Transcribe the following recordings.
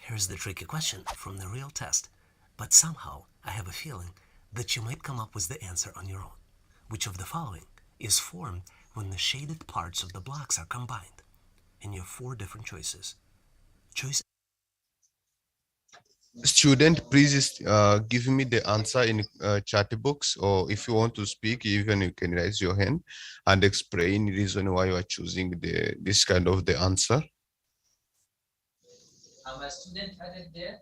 Here's the tricky question from the real test, but somehow I have a feeling that you might come up with the answer on your own. Which of the following is formed when the shaded parts of the blocks are combined? And you have four different choices. Choice Student, please give me the answer in chat box, or if you want to speak, even you can raise your hand and explain the reason why you are choosing this kind of the answer. A student added there.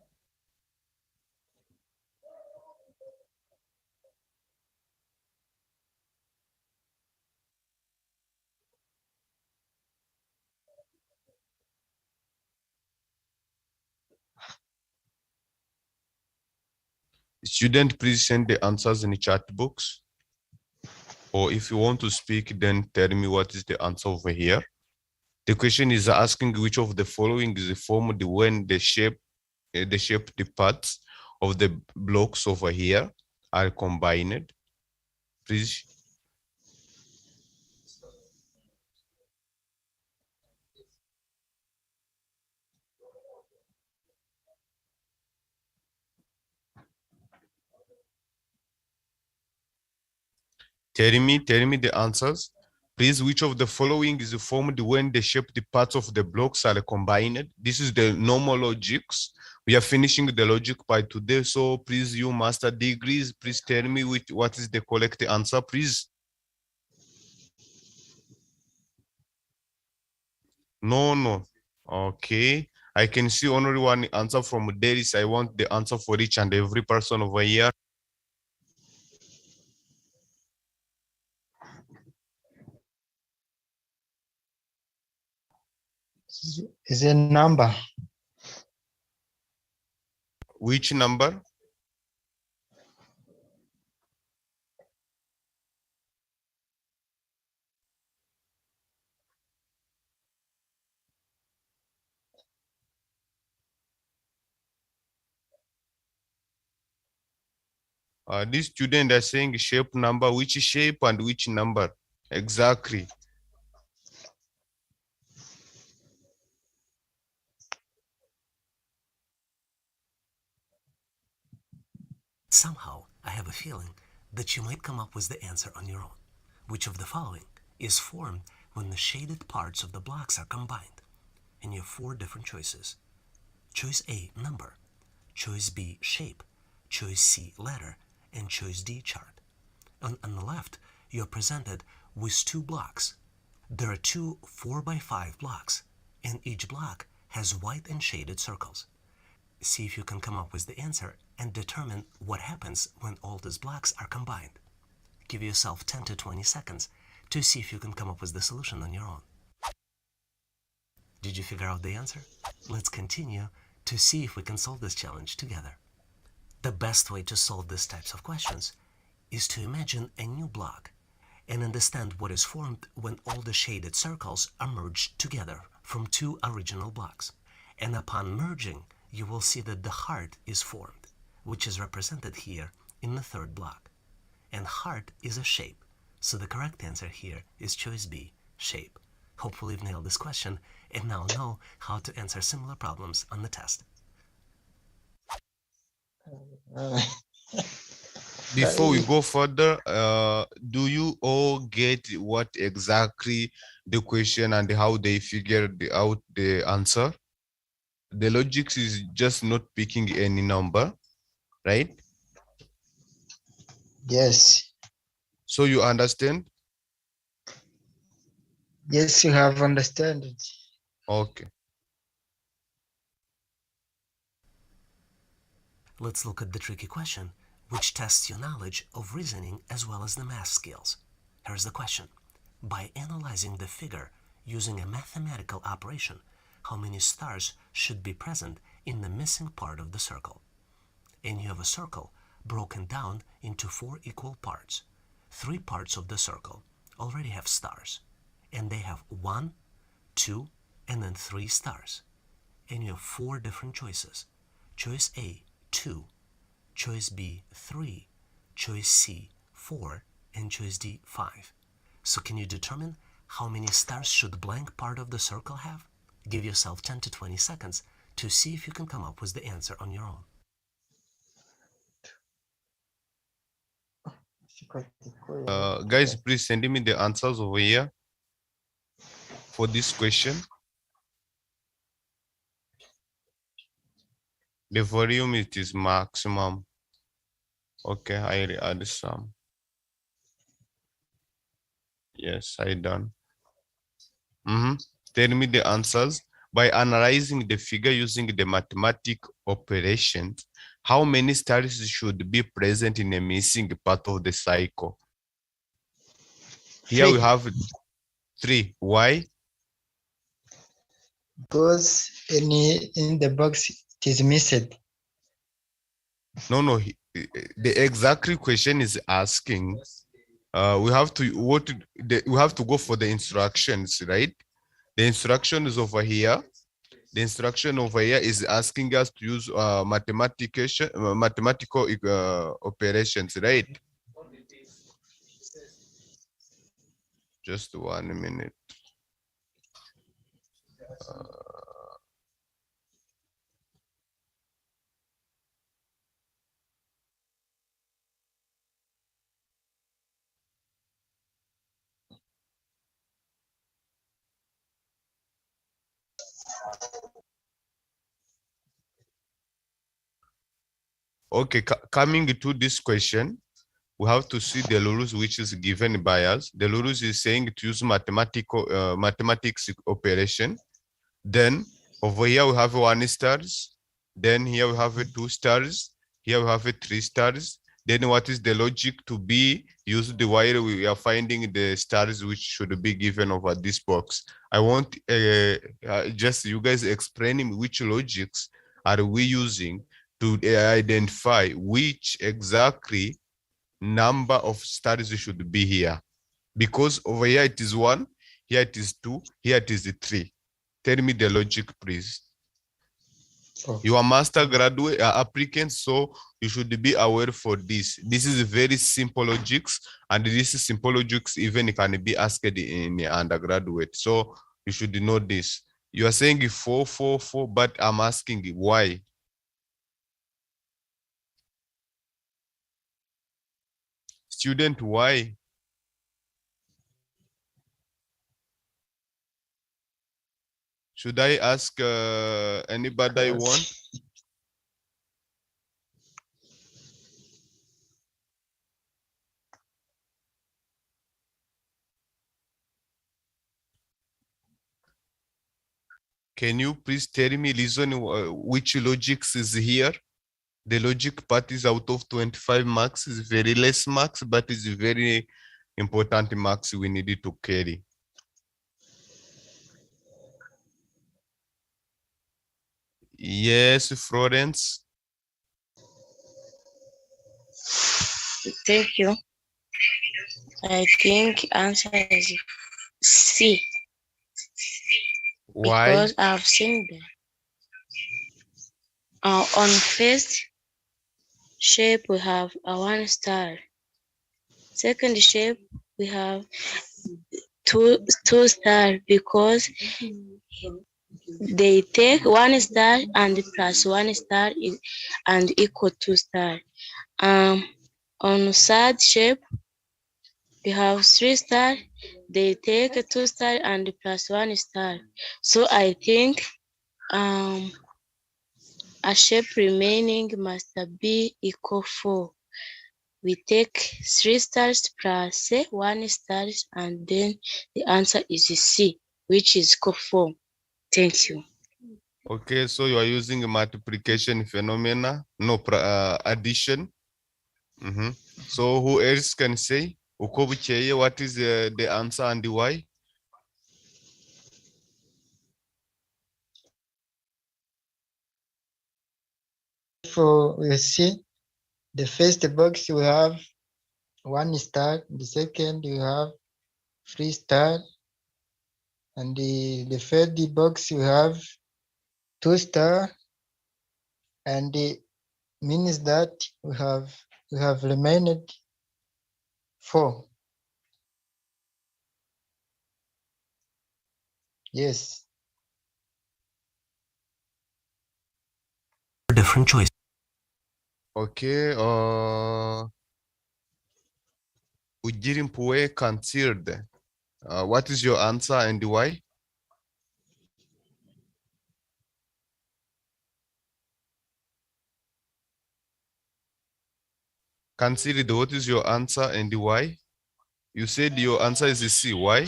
Student, please send the answers in the chat box. Or if you want to speak, then tell me what is the answer over here. The question is asking which of the following is formed when the the parts of the blocks over here are combined. Please. Tell me the answers. Please, which of the following is formed when the parts of the blocks are combined? This is the normal logics. We are finishing the logic part today, so please, you master degrees, please tell me what is the correct answer, please. No. Okay. I can see only one answer from Deris. I want the answer for each and every person over here. Is a number. Which number? This student are saying shape number. Which shape and which number? Exactly. Somehow I have a feeling that you might come up with the answer on your own. Which of the following is formed when the shaded parts of the blocks are combined? And you have four different choices. Choice A, number. Choice B, shape. Choice C, letter. And choice D, chart. On the left, you are presented with two blocks. There are two 4x5 blocks, and each block has white and shaded circles. See if you can come up with the answer and determine what happens when all these blocks are combined. Give yourself 10 to 20 seconds to see if you can come up with the solution on your own. Did you figure out the answer? Let's continue to see if we can solve this challenge together. The best way to solve these types of questions is to imagine a new block and understand what is formed when all the shaded circles are merged together from two original blocks. And upon merging, you will see that the heart is formed, which is represented here in the third block. And heart is a shape, so the correct answer here is choice B, shape. Hopefully you've nailed this question and now know how to answer similar problems on the test. Before we go further, do you all get what exactly the question and how they figured out the answer? The logic is just not picking any number, right? Yes. So you understand? Yes, you have understood it. Okay. Let's look at the tricky question, which tests your knowledge of reasoning as well as the math skills. Here's the question. By analyzing the figure using a mathematical operation, how many stars should be present in the missing part of the circle? And you have a circle broken down into four equal parts. Three parts of the circle already have stars, and they have 1, 2, and then 3 stars. And you have four different choices. Choice A, 2, choice B, 3, choice C, 4, and choice D, 5. So can you determine how many stars should blank part of the circle have? Give yourself 10 to 20 seconds to to see if you can come up with the answer on your own. Guys, please send me the answers over here for this question. The volume it is maximum. Okay, I add some. Yes, I done. Tell me the answers. By analyzing the figure using the mathematic operations, how many stars should be present in a missing part of the cycle? Here we have 3. Why? Because in the box it is missing. No, the exact question is asking. We have to we have to go for the instructions, right? The instruction is over here. The instruction over here is asking us to use mathematical operations, right? Just 1 minute. Okay, coming to this question, we have to see the rules which is given by us. The rules is saying to use mathematics operation. Then over here we have 1 stars. Then here we have 2 stars. Here we have 3 stars. Then what is the logic to be used while we are finding the stars which should be given over this box? I want just you guys explaining which logics are we using to identify which exactly number of stars should be here. Because over here it is 1, here it is 2, here it is 3. Tell me the logic, please. You are master graduate applicants, so you should be aware for this. This is very simple logics, and this is simple logics even can be asked in undergraduate. So you should know this. You are saying 4, 4, 4, but I'm asking why. Student, why? Should I ask anybody I want? Can you please tell me reason which logics is here? The logic part is out of 25 marks, is very less marks, but it's very important marks we need to carry. Yes, Florence. Thank you. I think answer is C. Why? Because I've seen them. On first shape we have a 1 star. Second shape we have two star because they take 1 star and plus 1 star and equal 2 star. On third shape we have 3 star. They take a 2 star and plus 1 star. So I think a shape remaining must be equal 4. We take 3 stars plus 1 stars, and then the answer is C, which is equal 4. Thank you. Okay, so you are using multiplication phenomena, no addition. So who else can say? Ukobucheye, what is the answer and why? So we see the first box you have 1 star, the second you have 3 star, and the third box you have 2 star, and it means that we have remained 4. Yes. different choices. Okay, Ujirimpuwe considered. What is your answer and why? Considered, what is your answer and why? You said your answer is C. Why?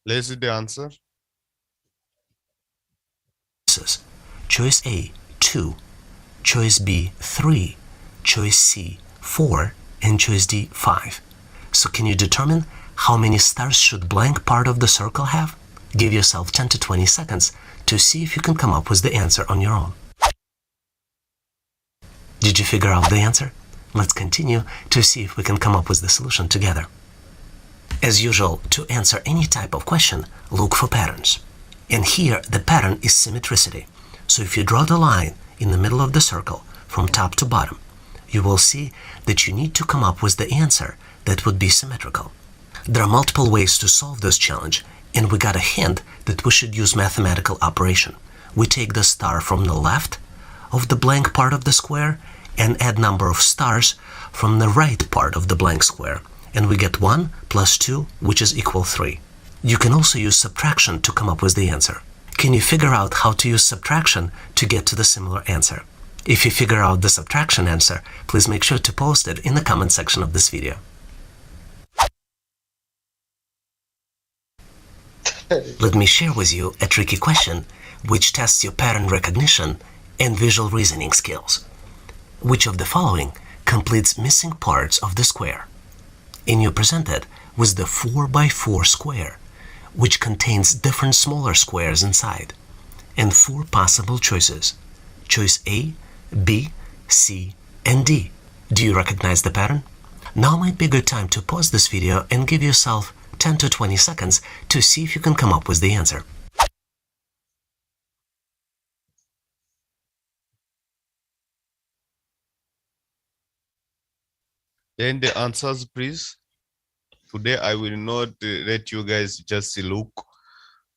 Let's see the answer. Choice A, 2. Choice B, 3. Choice C, 4. And choice D, 5. So can you determine how many stars should blank part of the circle have? Give yourself 10 to 20 seconds to see if you can come up with the answer on your own. Did you figure out the answer? Let's continue to see if we can come up with the solution together. As usual, to answer any type of question, look for patterns. And here the pattern is symmetricity. So if you draw the line in the middle of the circle from top to bottom, you will see that you need to come up with the answer that would be symmetrical. There are multiple ways to solve this challenge, and we got a hint that we should use mathematical operation. We take the star from the left of the blank part of the square and add number of stars from the right part of the blank square, and we get 1 plus 2, which is equal 3. You can also use subtraction to come up with the answer. Can you figure out how to use subtraction to get to the similar answer? If you figure out the subtraction answer, please make sure to post it in the comment section of this video. Let me share with you a tricky question which tests your pattern recognition and visual reasoning skills. Which of the following completes missing parts of the square? And you're presented with the 4 by 4 square, which contains different smaller squares inside, and 4 possible choices. Choice A, B, C, and D. Do you recognize the pattern? Now might be a good time to pause this video and give yourself 10 to 20 seconds to see if you can come up with the answer. Then the answers, please. Today I will not let you guys just look.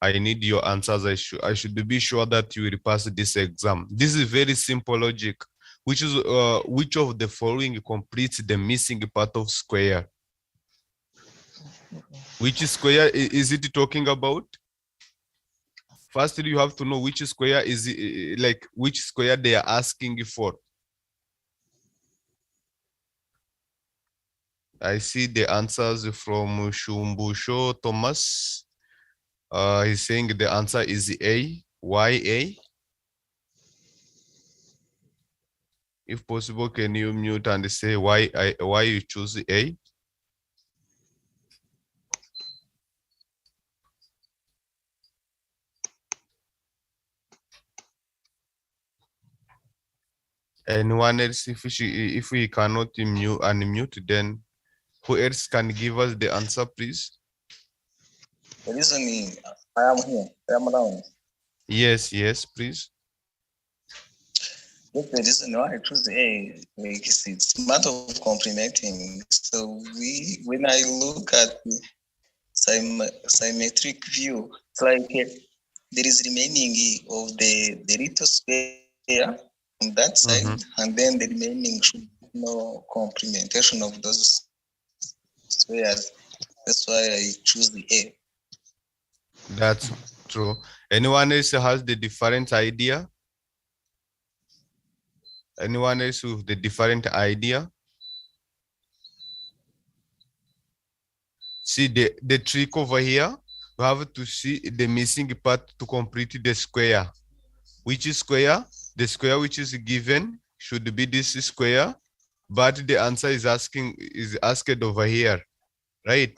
I need your answers. I should be sure that you will pass this exam. This is very simple logic. Which of the following completes the missing part of square? Which square is it talking about? First, you have to know which square is it, like which square they are asking for. I see the answers from Shumbusho Thomas. He's saying the answer is A. Why A? If possible, can you mute and say why you choose A? Anyone else, if we cannot unmute, then who else can give us the answer, please? Reasoning, I am here. I am around. Yes, please. Look, the reason why I choose A, it's a matter of complementing. So when I look at the symmetric view, it's like there is remaining of the little square on that side, and then the remaining should be no complementation of those squares. That's why I choose the A. That's true. Anyone else has the different idea? Anyone else with the different idea? See the trick over here. We have to see the missing part to complete the square. Which is square? The square which is given should be this square, but the answer is asked over here, right?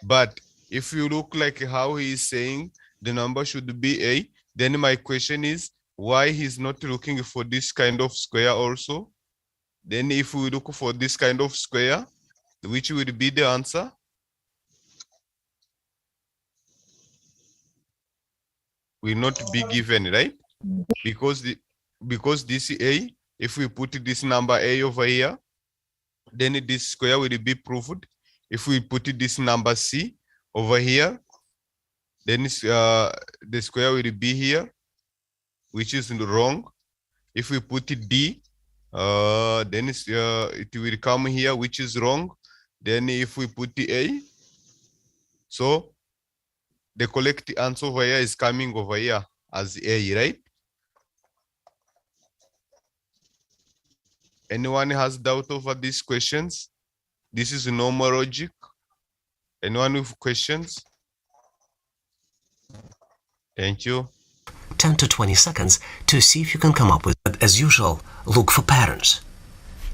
But if you look like how he is saying the number should be A, then my question is why he's not looking for this kind of square also? Then if we look for this kind of square, which will be the answer? Will not be given, right? Because this A, if we put this number A over here, then this square will be proved. If we put this number C over here, then the square will be here, which is wrong. If we put it D, then it will come here, which is wrong. Then if we put the A, so the correct answer over here is coming over here as A, right? Anyone has doubt over these questions? This is normal logic. Anyone with questions? Thank you. 10 to 20 seconds to see if you can come up with it. As usual, look for patterns.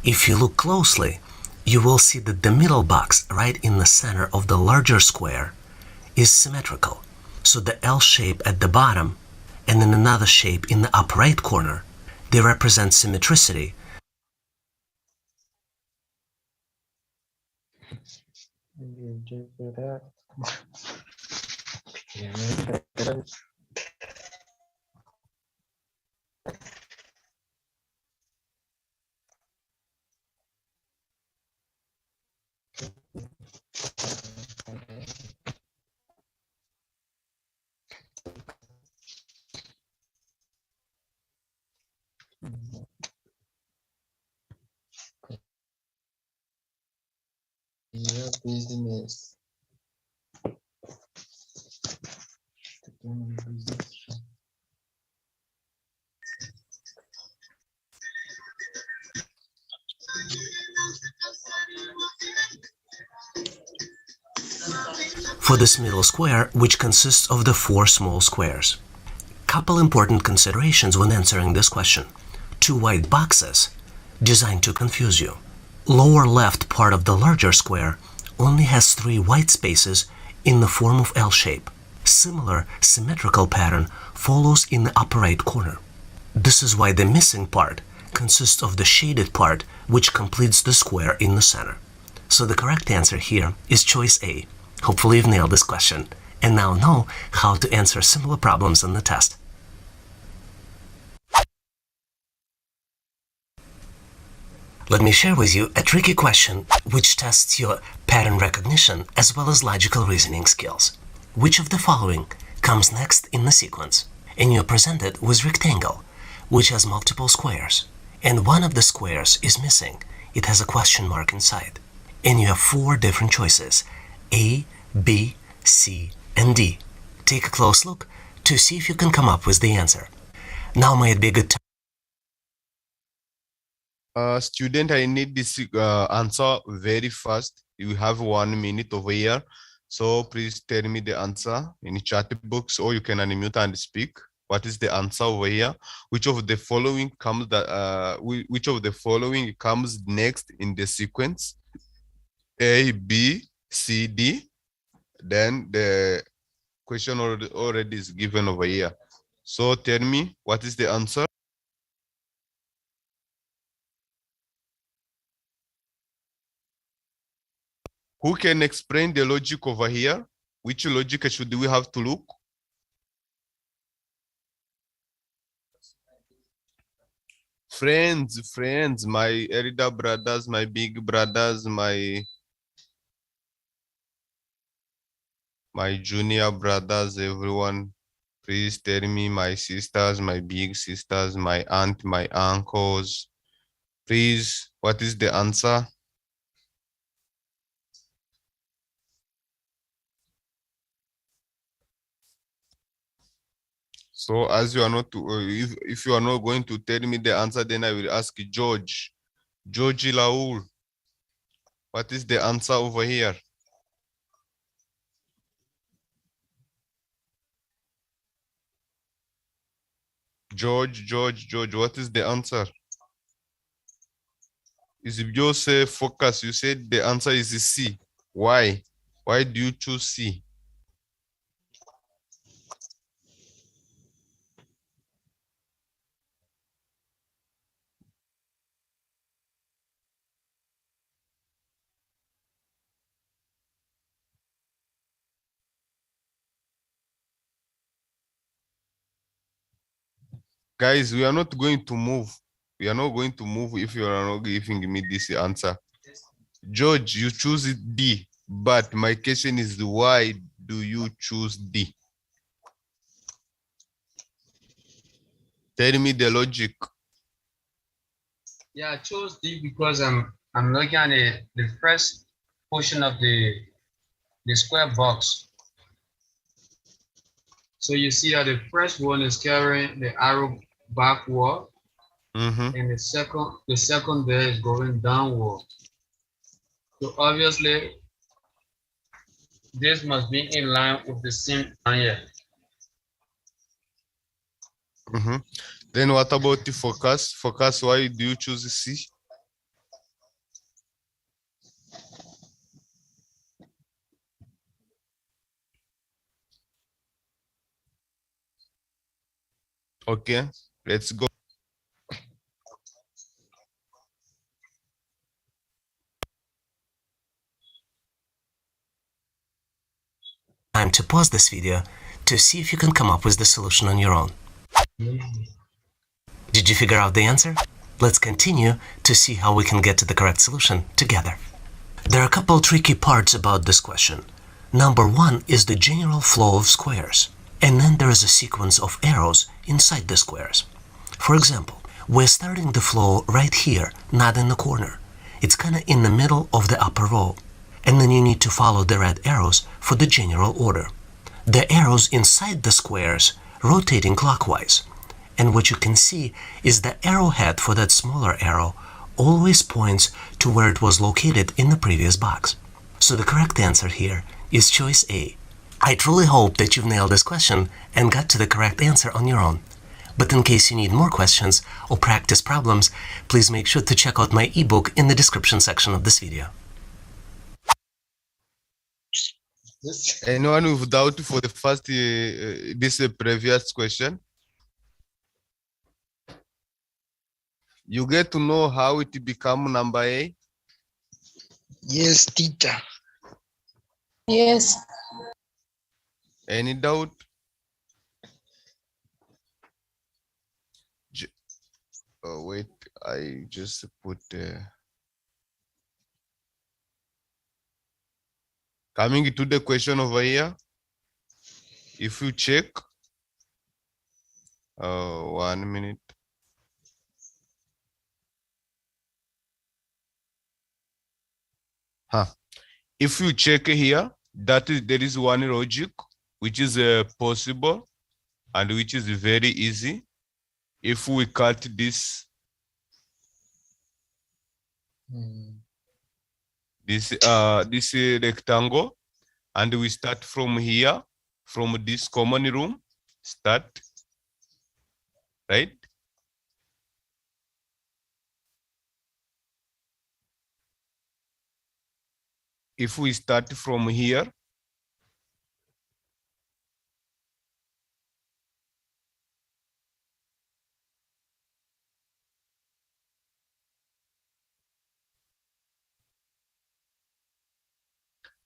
If you look closely, you will see that the middle box right in the center of the larger square is symmetrical. So the L shape at the bottom and then another shape in the upper right corner, they represent symmetricity. Business. For this middle square, which consists of the 4 small squares. Couple important considerations when answering this question. 2 white boxes designed to confuse you. Lower left part of the larger square only has 3 white spaces in the form of L shape. Similar symmetrical pattern follows in the upper right corner. This is why the missing part consists of the shaded part which completes the square in the center. So the correct answer here is choice A. Hopefully you've nailed this question and now know how to answer similar problems in the test. Let me share with you a tricky question which tests your pattern recognition as well as logical reasoning skills. Which of the following comes next in the sequence? And you're presented with rectangle, which has multiple squares. And one of the squares is missing. It has a question mark inside. And you have 4 different choices: A, B, C, and D. Take a close look to see if you can come up with the answer. Now might be a good time. Student, I need this answer very fast. You have 1 minute over here. So please tell me the answer in the chat box, or you can unmute and speak. What is the answer over here? Which of the following comes next in the sequence? A, B, C, D. Then the question already is given over here. So tell me, what is the answer? Who can explain the logic over here? Which logic should we have to look? Friends, my elder brothers, my big brothers, my junior brothers, everyone. Please tell me, my sisters, my big sisters, my aunt, my uncles. Please, what is the answer? So as you are not, if you are not going to tell me the answer, then I will ask George. George Laul, what is the answer over here? George, what is the answer? Is if you say focus, you said the answer is C. Why? Why do you choose C? Guys, we are not going to move. We are not going to move if you are not giving me this answer. George, you choose D, but my question is why do you choose D? Tell me the logic. Yeah, I chose D because I'm looking at the first portion of the square box. So you see that the first one is carrying the arrow backward, and the second there is going downward. So obviously this must be in line with the same here. Then what about the focus? Focus, why do you choose C? Okay, let's go. Time to pause this video to see if you can come up with the solution on your own. Did you figure out the answer? Let's continue to see how we can get to the correct solution together. There are a couple tricky parts about this question. Number one is the general flow of squares, and then there is a sequence of arrows inside the squares. For example, we're starting the flow right here, not in the corner. It's kind of in the middle of the upper row. And then you need to follow the red arrows for the general order. The arrows inside the squares rotating clockwise. And what you can see is the arrowhead for that smaller arrow always points to where it was located in the previous box. So the correct answer here is choice A. I truly hope that you've nailed this question and got to the correct answer on your own. But in case you need more questions or practice problems, please make sure to check out my ebook in the description section of this video. Yes. Anyone with doubt for the first, this previous question? You get to know how it become number A? Yes, teacher. Yes. Any doubt? Oh, wait, I just put coming to the question over here. If you check, 1 minute. If you check here, that is there is one logic which is possible and which is very easy. If we cut this this rectangle and we start from here, from this common room, start, right? If we start from here,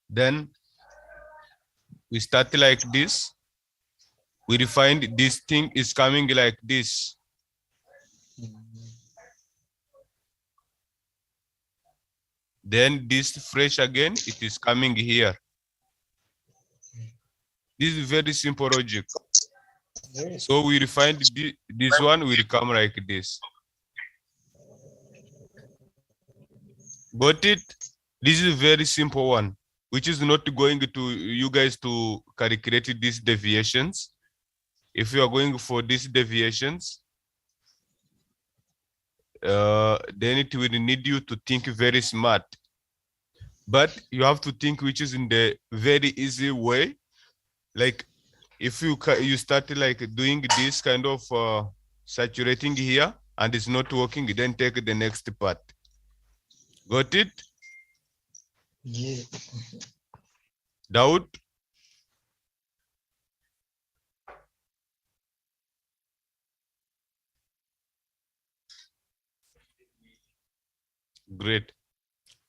then we start like this. We find this thing is coming like this. Then this fresh again, it is coming here. This is very simple logic. So we find this one will come like this. Got it? This is a very simple one, which is not going to you guys to calculate these deviations. If you are going for these deviations, then it will need you to think very smart. But you have to think which is in the very easy way. Like if you start like doing this kind of saturating here and it's not working, then take the next part. Got it? Yeah. Doubt? Great.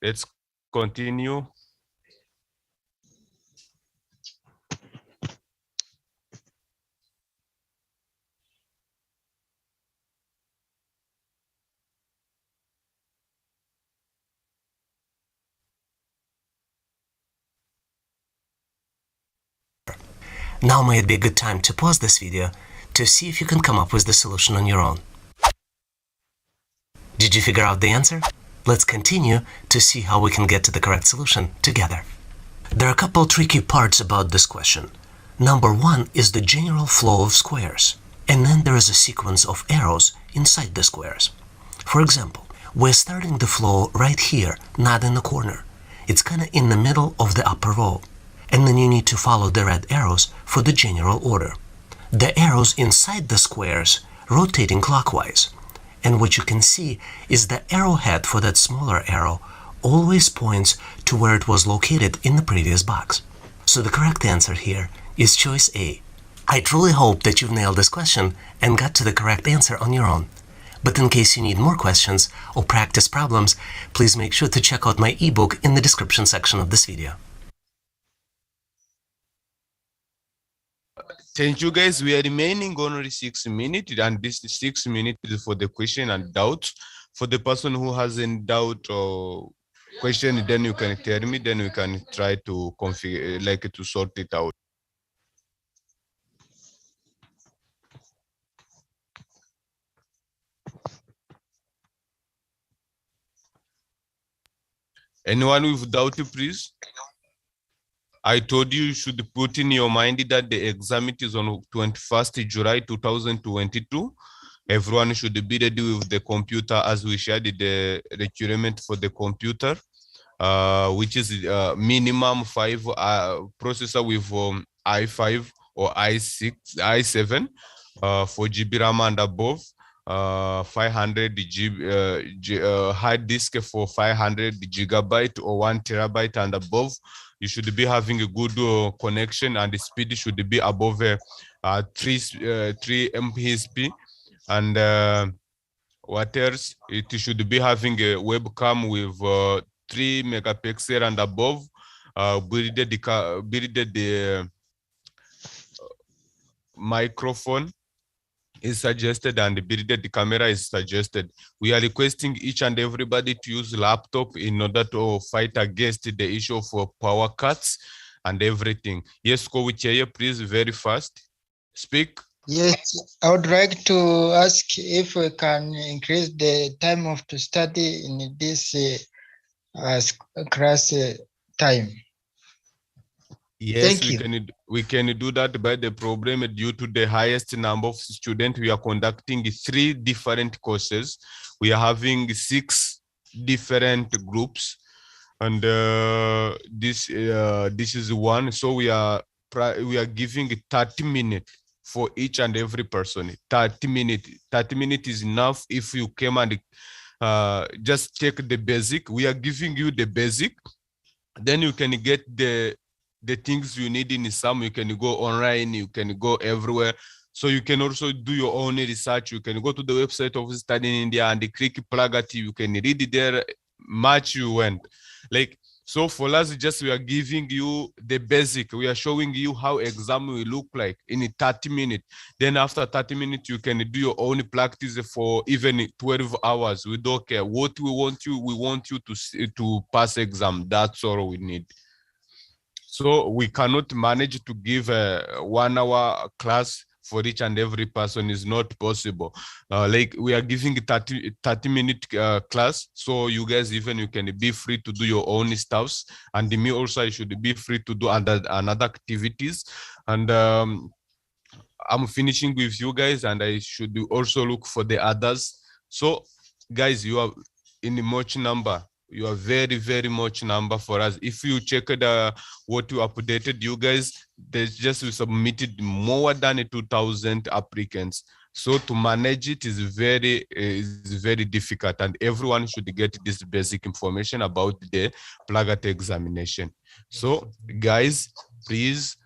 Let's continue. Now might be a good time to pause this video to see if you can come up with the solution on your own. Did you figure out the answer? Let's continue to see how we can get to the correct solution together. There are a couple tricky parts about this question. Number one is the general flow of squares, and then there is a sequence of arrows inside the squares. For example, we're starting the flow right here, not in the corner. It's kind of in the middle of the upper row. And then you need to follow the red arrows for the general order. The arrows inside the squares rotating clockwise. And what you can see is the arrowhead for that smaller arrow always points to where it was located in the previous box. So the correct answer here is choice A. I truly hope that you've nailed this question and got to the correct answer on your own. But in case you need more questions or practice problems, please make sure to check out my ebook in the description section of this video. Thank you, guys. We are remaining only 6 minutes, and this 6 minutes is for the question and doubt. For the person who has any doubt or question, then you can tell me, then we can try to configure, like to sort it out. Anyone with doubt, please? I told you should put in your mind that the exam is on 21st July 2022. Everyone should be ready with the computer as we shared the requirement for the computer, which is minimum 5 processor with i5 or i6, i7 for GB RAM and above. 500 GB hard disk for 500 gigabyte or 1 terabyte and above. You should be having a good connection, and the speed should be above 3 Mbps. And what else? It should be having a webcam with 3 megapixel and above. Build the microphone is suggested, and the camera is suggested. We are requesting each and everybody to use laptop in order to fight against the issue of power cuts and everything. Yes, Kowicheye, please, very fast. Speak. Yes, I would like to ask if we can increase the time of to study in this class time. Yes, we can do that, but the problem due to the highest number of students, we are conducting 3 different courses. We are having 6 different groups, and this is one. So we are giving 30 minutes for each and every person. 30 minutes. 30 minutes is enough if you came and just take the basic. We are giving you the basic, then you can get the things you need in some. You can go online, you can go everywhere. So you can also do your own research. You can go to the website of Study in India and click Pragati. You can read there much you want. Like, so for us, just we are giving you the basic. We are showing you how exam will look like in 30 minutes. Then after 30 minutes, you can do your own practice for even 12 hours. We don't care what we want you to pass exam. That's all we need. So we cannot manage to give a 1 hour class for each and every person. Is not possible. Like we are giving 30-minute class, so you guys you can be free to do your own stuffs, and me also I should be free to do another activities. And I'm finishing with you guys, and I should also look for the others. So guys, you are in much number. You are very, very much number for us. If you check what you updated, you guys, there's just we submitted more than 2,000 applicants. So to manage it is very difficult, and everyone should get this basic information about the Pragati examination. So guys, please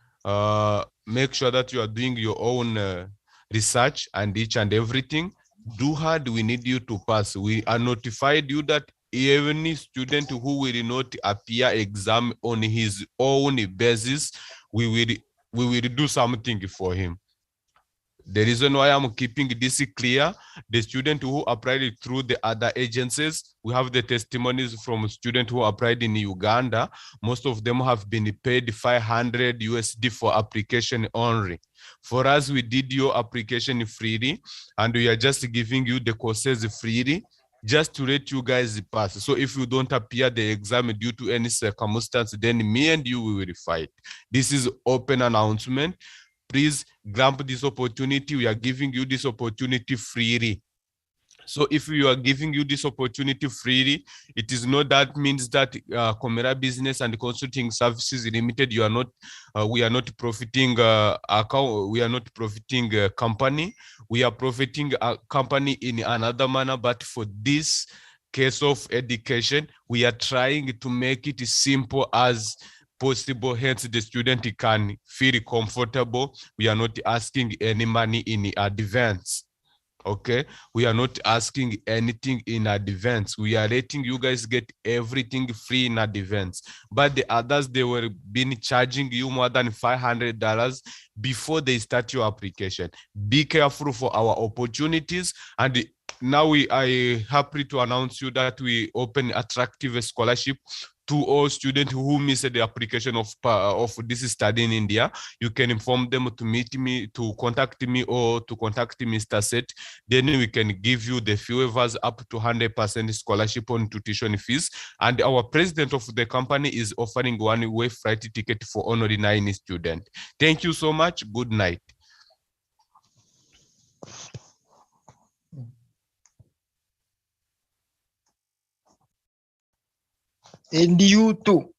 make sure that you are doing your own research and each and everything. Do hard. We need you to pass. We are notified you that any student who will not appear exam on his own basis, we will do something for him. The reason why I'm keeping this clear, the student who applied through the other agencies, we have the testimonies from students who applied in Uganda. Most of them have been paid 500 USD for application only. For us, we did your application freely, and we are just giving you the courses freely, just to let you guys pass. So if you don't appear the exam due to any circumstance, then me and you will fight. This is open announcement. Please grab this opportunity. We are giving you this opportunity freely. So if we are giving you this opportunity freely, it is not that means that Comera Business and Consulting Services Limited, you are not, we are not profiting account, we are not profiting company. We are profiting a company in another manner, but for this case of education, we are trying to make it simple as possible, hence the student can feel comfortable. We are not asking any money in advance. Okay, we are not asking anything in advance. We are letting you guys get everything free in advance. But the others, they were been charging you more than $500 before they start your application. Be careful for our opportunities. And now we are happy to announce you that we open attractive scholarship to all students who missed the application of this study in India. You can inform them to meet me, to contact me, or to contact Mr. Seth. Then we can give you the waivers up to 100% scholarship on tuition fees. And our president of the company is offering one-way flight ticket for only 9 students. Thank you so much. Good night. And you too.